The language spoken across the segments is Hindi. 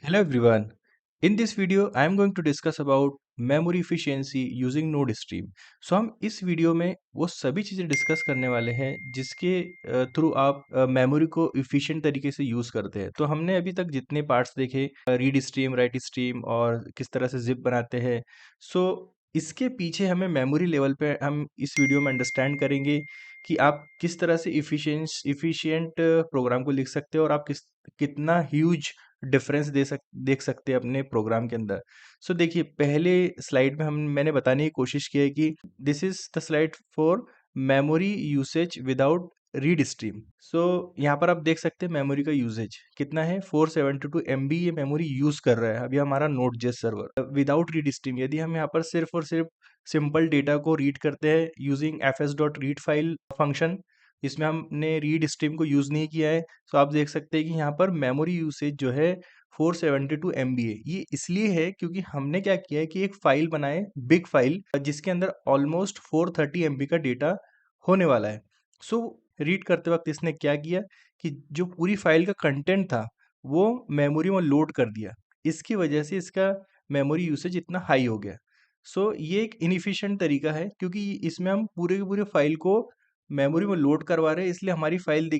Hello everyone. In this video, I am going to discuss about memory efficiency using node stream. हम इस वीडियो में वो सभी चीज़ें डिस्कस करने वाले हैं जिसके थ्रू आप मेमोरी को इफ़िशिएंट तरीके से यूज़ करते हैं। तो हमने अभी तक जितने पार्ट्स देखे रीड स्ट्रीम, राइट स्ट्रीम और किस तरह से ज़िप बनाते हैं। सो इसके पीछे हमें मेमोरी लेवल पे हम इस वीडियो में अंडरस्टैंड करेंगे कि आप किस तरह से इफ़िशिएंट प्रोग्राम को लिख सकते हो और आप कितना ह्यूज डिफरेंस देख सकते हैं अपने प्रोग्राम के अंदर। देखिए पहले स्लाइड में हम मैंने बताने की कोशिश की है कि this is the slide for memory usage without read stream. यहाँ पर आप देख सकते हैं मेमोरी का यूसेज कितना है, 472 MB ये मेमोरी यूज कर रहा है अभी हमारा नोड जेस सर्वर विदाउट रीड स्ट्रीम। यदि हम यहाँ पर सिर्फ और सिर्फ सिंपल डेटा को रीड करते हैं यूजिंग fs.read फाइल फंक्शन, इसमें हमने रीड स्ट्रीम को यूज नहीं किया है। आप देख सकते हैं कि यहाँ पर मेमोरी यूसेज जो है 472 MB है। ये इसलिए है क्योंकि हमने क्या किया है कि एक फाइल बनाए, बिग फाइल जिसके अंदर ऑलमोस्ट 430 MB का डेटा होने वाला है। रीड करते वक्त इसने क्या किया कि जो पूरी फाइल का कंटेंट था वो मेमोरी में लोड कर दिया। इसकी वजह से इसका मेमोरी यूसेज इतना हाई हो गया। ये एक इनएफिशिएंट तरीका है क्योंकि इसमें हम पूरे के पूरे फाइल को मेमोरी में लोड करवा रहे हैं, इसलिए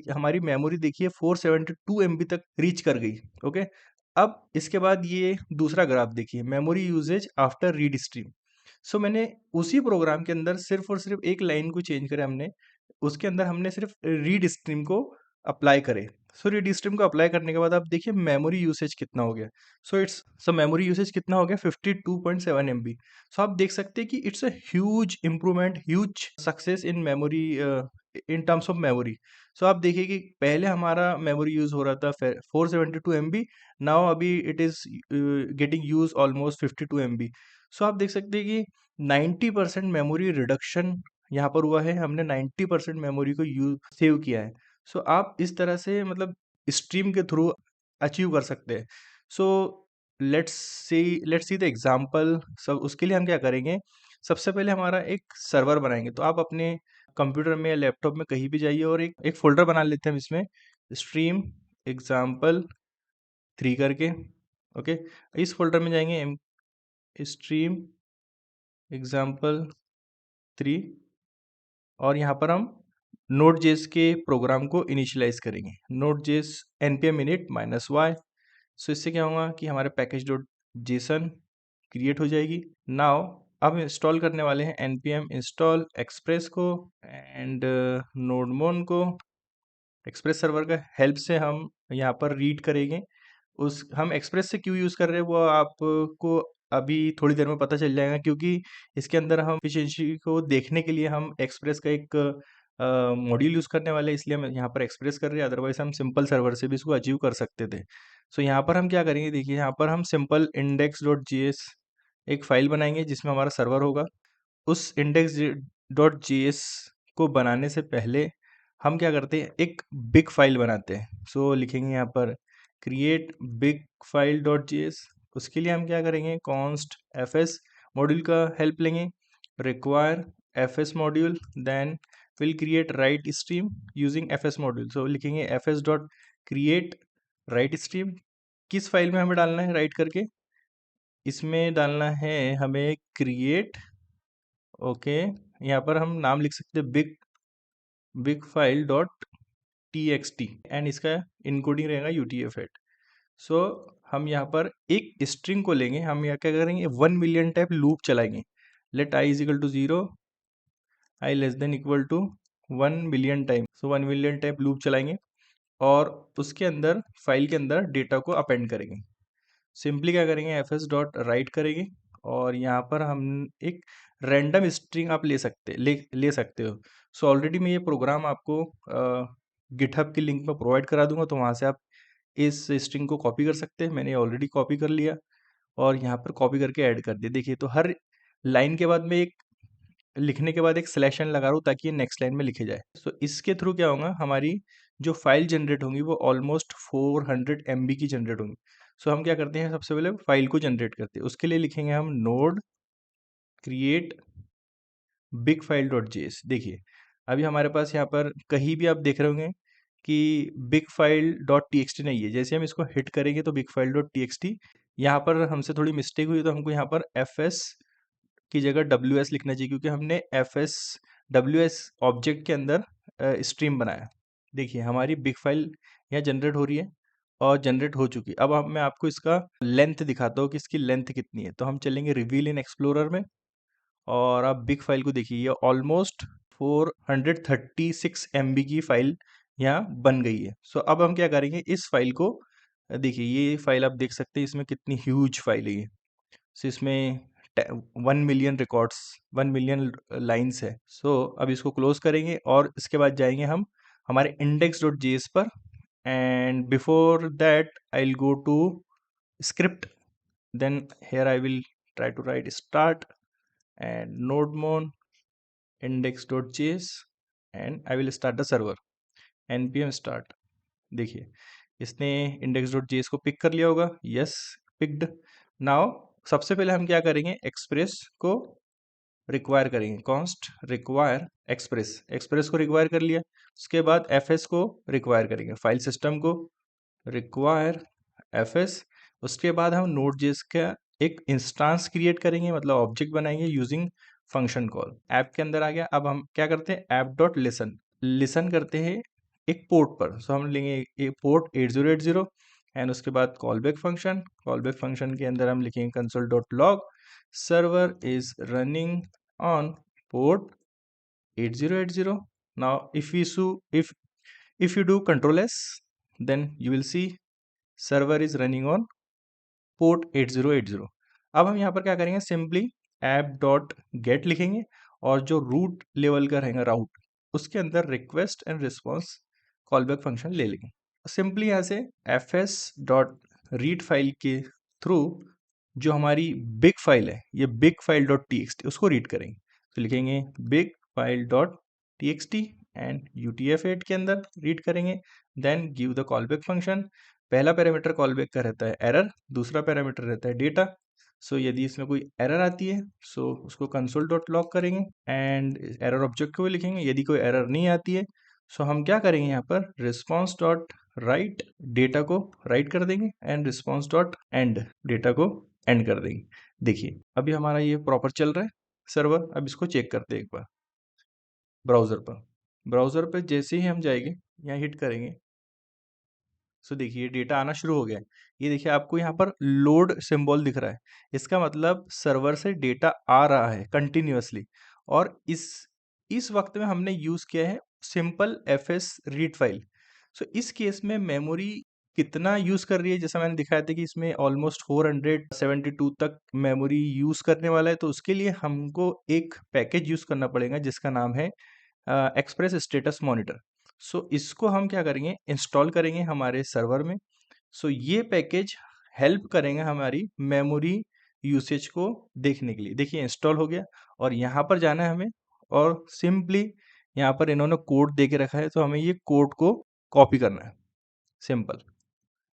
हमारी मेमोरी देखिए 472 MB तक रीच कर गई। ओके, अब इसके बाद ये दूसरा ग्राफ देखिए, memory usage after read stream. मैंने उसी प्रोग्राम के अंदर सिर्फ और सिर्फ एक लाइन को चेंज करा हमने, उसके अंदर हमने सिर्फ रीड स्ट्रीम को अप्लाई करे। रीड स्ट्रीम को अप्लाई करने के बाद आप देखिए मेमोरी यूसेज कितना हो गया। मेमोरी यूसेज कितना हो गया, 52.7 MB। आप देख सकते हैं कि it's a huge improvement, huge success in memory, in terms of memory. आप देखिए कि पहले हमारा मेमोरी यूज हो रहा था 472 MB, नाउ अभी it is getting use almost 52 MB। आप देख सकते हैं कि 90% मेमोरी रिडक्शन यहाँ पर हुआ है, हमने 90% मेमोरी को यूज सेव किया है। आप इस तरह से मतलब स्ट्रीम के थ्रू अचीव कर सकते हैं। So let's see the example. सब उसके लिए हम क्या करेंगे, सबसे पहले हमारा एक सर्वर बनाएंगे। तो आप अपने कंप्यूटर में या लैपटॉप में कहीं भी जाइए और एक फोल्डर बना लेते हैं हम इसमें, स्ट्रीम एग्जाम्पल 3 करके। ओके, इस फोल्डर में जाएंगे, स्ट्रीम एग्जाम्पल 3, और यहाँ पर हम नोड जेस के प्रोग्राम को इनिशियलाइज करेंगे। नोड जेस npm init -y। इससे क्या होगा कि हमारे पैकेज डॉट जेसन क्रिएट हो जाएगी। नाउ अब इंस्टॉल करने वाले हैं npm इंस्टॉल एक्सप्रेस को एंड नोडमोन को। एक्सप्रेस सर्वर का हेल्प से हम यहाँ पर रीड करेंगे। हम एक्सप्रेस से क्यों यूज़ कर रहे हैं वो आपको अभी थोड़ी देर में पता चल जाएगा, क्योंकि इसके अंदर हम एफिशिएंसी को देखने के लिए हम एक्सप्रेस का एक मॉड्यूल यूज़ करने वाले हैं, इसलिए हम यहाँ पर एक्सप्रेस कर रहे हैं। अदरवाइज हम सिंपल सर्वर से भी इसको अचीव कर सकते थे। यहाँ पर हम क्या करेंगे, देखिए यहाँ पर हम सिंपल index.js एक फाइल बनाएंगे जिसमें हमारा सर्वर होगा। उस index.js को बनाने से पहले हम क्या करते हैं, एक बिग फाइल बनाते हैं। लिखेंगे यहाँ पर create big file dot JS. उसके लिए हम क्या करेंगे, कॉन्स्ट fs मॉड्यूल का हेल्प लेंगे, require fs module, then will create write stream using fs module. लिखेंगे fs dot create write stream. किस फाइल में हमें डालना है राइट करके, इसमें डालना है हमें क्रिएट। ओके, यहाँ पर हम नाम लिख सकते हैं big file dot txt and इसका इनकोडिंग रहेगा UTF-8। हम यहाँ पर एक स्ट्रिंग को लेंगे, हम यहाँ क्या करेंगे, 1 मिलियन टाइप लूप चलाएंगे। Let i is equal to 0, i less than equal to 1 million time. 1 million type loop चलाएंगे और उसके अंदर फाइल के अंदर डेटा को अपेंड करेंगे। सिंपली क्या करेंगे, fs डॉट राइट करेंगे और यहाँ पर हम एक रैंडम स्ट्रिंग आप ले सकते हो। ऑलरेडी मैं ये प्रोग्राम आपको गिटहब की लिंक में प्रोवाइड करा दूंगा, तो वहाँ से आप इस स्ट्रिंग को कॉपी कर सकते हैं। मैंने ऑलरेडी कॉपी कर लिया और यहाँ पर कॉपी करके ऐड कर दिया। देखिए, तो हर लाइन के बाद में एक लिखने के बाद एक स्लैश एन लगा रहा हूँ ताकि ये नेक्स्ट लाइन में लिखे जाए। इसके थ्रू क्या होगा, हमारी जो फाइल जनरेट होंगी वो ऑलमोस्ट 400 MB की जनरेट होंगी। हम क्या करते हैं, सबसे पहले फाइल को जनरेट करते हैं। उसके लिए लिखेंगे हम node create big file dot JS. देखिए अभी हमारे पास यहाँ पर कहीं भी आप देख रहे होंगे कि big file dot T X T नहीं है। जैसे हम इसको हिट करेंगे तो big file dot T X T, यहाँ पर हमसे थोड़ी मिस्टेक हुई तो हमको यहाँ पर एफ एस की जगह डब्ल्यू एस लिखना चाहिए, क्योंकि हमने F S W S object के अंदर स्ट्रीम बनाया। देखिए हमारी बिग फाइल यहाँ जनरेट हो रही है और जनरेट हो चुकी। मैं आपको इसका लेंथ दिखाता हूँ कि इसकी लेंथ कितनी है। तो हम चलेंगे रिवील इन एक्सप्लोरर में और आप बिग फाइल को देखिए, ये ऑलमोस्ट 436 MB की फाइल यहाँ बन गई है। सो अब हम क्या करेंगे, इस फाइल को देखिए, ये फाइल आप देख सकते हैं इसमें कितनी ह्यूज फाइल है ये। सो इसमें 1 मिलियन रिकॉर्ड्स, 1 मिलियन लाइन्स है। सो अब इसको क्लोज करेंगे और इसके बाद जाएंगे हम हमारे इंडेक्स डॉट जेएस पर, and before that I will go to script, then here I will try to write start and nodemon index.js and I will start the server, npm start। देखिए इसने index.js को पिक कर लिया होगा, यस पिक्ड। नाउ सबसे पहले हम क्या करेंगे, एक्सप्रेस को रिक्वायर करेंगे, कॉन्स्ट रिक्वायर एक्सप्रेस, एक्सप्रेस को रिक्वायर कर लिया। उसके बाद fs को रिक्वायर करेंगे, फाइल सिस्टम को रिक्वायर fs। उसके बाद हम नोड जेएस का एक इंस्टांस क्रिएट करेंगे, मतलब ऑब्जेक्ट बनाएंगे यूजिंग फंक्शन कॉल। ऐप के अंदर आ गया। अब हम क्या करते हैं, ऐप डॉट लिसन, लिसन करते हैं एक पोर्ट पर। सो हम लेंगे एक पोर्ट 8080 एंड उसके बाद call back function, call back function के अंदर हम लिखेंगे console dot log server is running on port 8080। Now if you do control s, then you will see server is running on port 8080। अब हम यहाँ पर क्या करेंगे, सिंपली ऐप डॉट गेट लिखेंगे और जो रूट लेवल का रहेगा राउट, उसके अंदर request and response callback function ले लेंगे। सिंपली यहाँ से F S dot read file के थ्रू जो हमारी बिग फाइल है, ये big file dot T X T, उसको रीड करेंगे। तो लिखेंगे big file dot T X T and UTF-8 के अंदर रीड करेंगे, then give the callback function. पहला पैरामीटर कॉलबैक का रहता है एरर, दूसरा पैरामीटर रहता है डेटा। सो यदि इसमें कोई एरर आती है सो उसको कंसोल डॉट लॉग करेंगे एंड एरर ऑब्जेक्ट को भी लिखेंगे। यदि कोई एरर नहीं आती है सो हम क्या करेंगे, यहाँ पर रिस्पॉन्स डॉट राइट, डेटा को राइट कर देंगे and response dot and, data को एंड कर देंगे। देखिए अभी हमारा ये प्रॉपर चल रहा है सर्वर। अब इसको चेक करते हैं एक बार ब्राउज़र पर। ब्राउज़र पे जैसे ही हम जाएंगे, यहाँ हिट करेंगे, सो देखिए डेटा आना शुरू हो गया है। ये देखिए आपको यहाँ पर लोड सिंबल दिख रहा है, इसका मतलब सर्वर से डेटा आ रहा है कंटिन्यूअसली। और इस वक्त में हमने यूज़ किया है सिंपल एफएस रीड फाइल। सो इस केस में मेमोरी कितना यूज़ कर रही है, जैसा मैंने दिखाया था कि इसमें ऑलमोस्ट 472 तक मेमोरी यूज़ करने वाला है। तो उसके लिए हमको एक पैकेज यूज़ करना पड़ेगा जिसका नाम है एक्सप्रेस स्टेटस मॉनिटर। सो इसको हम क्या करेंगे, इंस्टॉल करेंगे हमारे सर्वर में। सो ये पैकेज हेल्प करेंगे हमारी मेमोरी यूसेज को देखने के लिए। देखिए इंस्टॉल हो गया और यहाँ पर जाना है हमें, और सिंपली यहाँ पर इन्होंने कोड दे के रखा है, तो हमें ये कोड को कॉपी करना है। सिंपल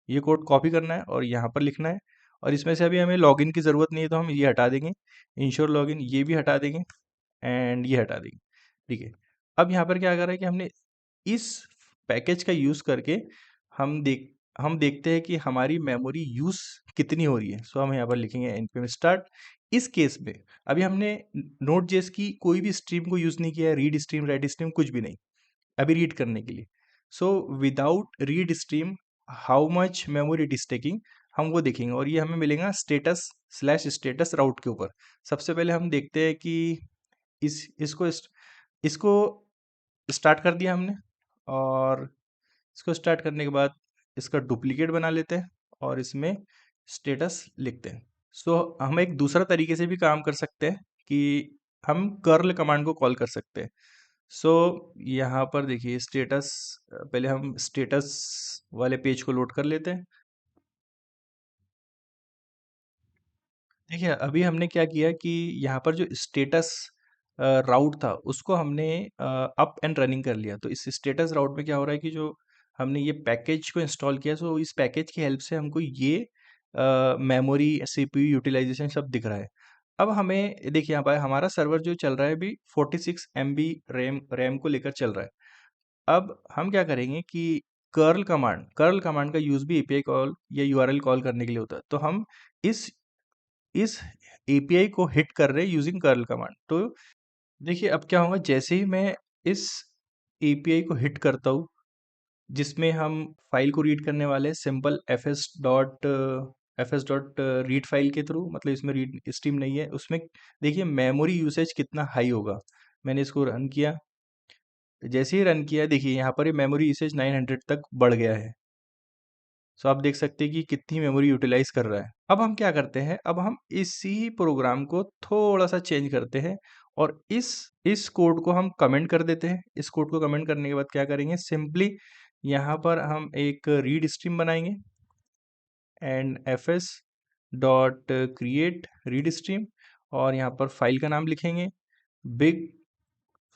ये कोड कॉपी करना है और यहाँ पर लिखना है। और इसमें से अभी हमें लॉगिन की ज़रूरत नहीं है, तो हम ये हटा देंगे, इंश्योर लॉगिन ये भी हटा देंगे एंड ये हटा देंगे। ठीक है, अब यहाँ पर क्या कर रहा है कि हमने इस पैकेज का यूज़ करके हम देखते हैं कि हमारी मेमोरी यूज़ कितनी हो रही है। सो हम यहाँ पर लिखेंगे npm स्टार्ट। इस केस में अभी हमने नोड जेएस की कोई भी स्ट्रीम को यूज़ नहीं किया है, रीड स्ट्रीम राइट स्ट्रीम कुछ भी नहीं अभी रीड करने के लिए। So without read stream how much memory it is taking, हम वो देखेंगे और ये हमें मिलेगा स्टेटस स्लैश स्टेटस राउट के ऊपर। सबसे पहले हम देखते हैं कि इसको स्टार्ट कर दिया हमने, और इसको स्टार्ट करने के बाद इसका डुप्लीकेट बना लेते हैं और इसमें स्टेटस लिखते हैं। सो हम एक दूसरा तरीके से भी काम कर सकते हैं कि हम कर्ल कमांड को कॉल कर सकते हैं। सो यहाँ पर देखिए स्टेटस, पहले हम स्टेटस वाले पेज को लोड कर लेते हैं। देखिए अभी हमने क्या किया कि यहाँ पर जो स्टेटस राउट था उसको हमने अप एंड रनिंग कर लिया। तो इस स्टेटस राउट में क्या हो रहा है कि जो हमने ये पैकेज को इंस्टॉल किया, सो इस पैकेज की हेल्प से हमको ये मेमोरी सीपीयू यूटिलाइजेशन सब दिख रहा है। अब हमें देखिए यहाँ पर हमारा सर्वर जो चल रहा है अभी 46 MB रैम को लेकर चल रहा है। अब हम क्या करेंगे कि कर्ल कमांड का यूज़ भी एपीआई कॉल या यूआरएल कॉल करने के लिए होता है। तो हम इस इस एपीआई को हिट कर रहे हैं यूजिंग कर्ल कमांड। तो देखिए अब क्या होगा, जैसे ही मैं इस एपीआई को हिट करता हूँ, जिसमें हम फाइल को रीड करने वाले हैं simple fs dot read file के थ्रू, मतलब इसमें रीड स्ट्रीम नहीं है उसमें। देखिए मेमोरी यूसेज कितना हाई होगा। मैंने इसको रन किया, जैसे ही रन किया देखिए यहाँ पर ये मेमोरी यूसेज 900 तक बढ़ गया है। सो आप देख सकते हैं कि कितनी मेमोरी यूटिलाइज कर रहा है। अब हम क्या करते हैं, अब हम इसी प्रोग्राम को थोड़ा सा चेंज करते हैं और इस कोड को हम कमेंट कर देते हैं। इस कोड को कमेंट करने के बाद क्या करेंगे, सिंपली यहाँ पर हम एक रीड स्ट्रीम बनाएंगे and fs dot create read stream, और यहाँ पर फाइल का नाम लिखेंगे big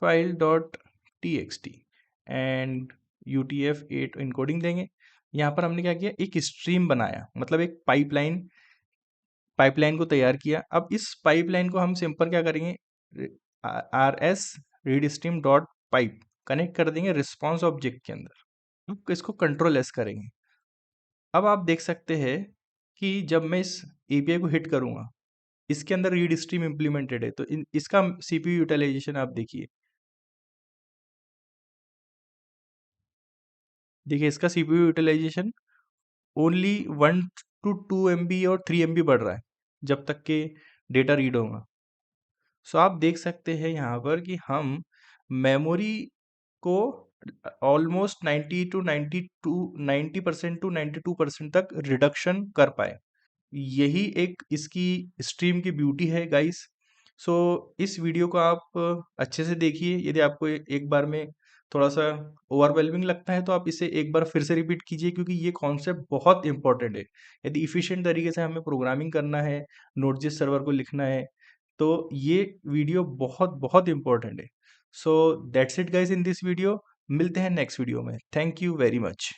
file dot txt and UTF-8 encoding देंगे। यहाँ पर हमने क्या किया, एक स्ट्रीम बनाया, मतलब एक पाइपलाइन को तैयार किया। अब इस पाइपलाइन को हम सिंपल क्या करेंगे, RS read stream dot pipe connect कर देंगे रिस्पॉन्स ऑब्जेक्ट के अंदर। अब इसको कंट्रोल एस करेंगे। अब आप देख सकते हैं कि जब मैं इस एपीआई को हिट करूंगा, इसके अंदर रीड स्ट्रीम इम्प्लीमेंटेड है, तो इसका सीपीयू यूटिलाइजेशन आप देखिए। देखिए इसका CPU utilisation only 1 to 2 MB और 3 MB बढ़ रहा है जब तक के डेटा रीड होगा। सो आप देख सकते हैं यहाँ पर कि हम मेमोरी को ऑलमोस्ट 90% टू 92% तक रिडक्शन कर पाए। यही एक इसकी स्ट्रीम की ब्यूटी है गाइस। सो इस वीडियो को आप अच्छे से देखिए। यदि आपको एक बार में थोड़ा सा ओवरवेलमिंग लगता है तो आप इसे एक बार फिर से रिपीट कीजिए, क्योंकि ये कॉन्सेप्ट बहुत इंपॉर्टेंट है। यदि इफ़िशिएंट तरीके से हमें प्रोग्रामिंग करना है, नोड.js सर्वर को लिखना है, तो ये वीडियो बहुत बहुत इंपॉर्टेंट है। So that's it guys in this video. मिलते हैं नेक्स्ट वीडियो में। Thank you very much.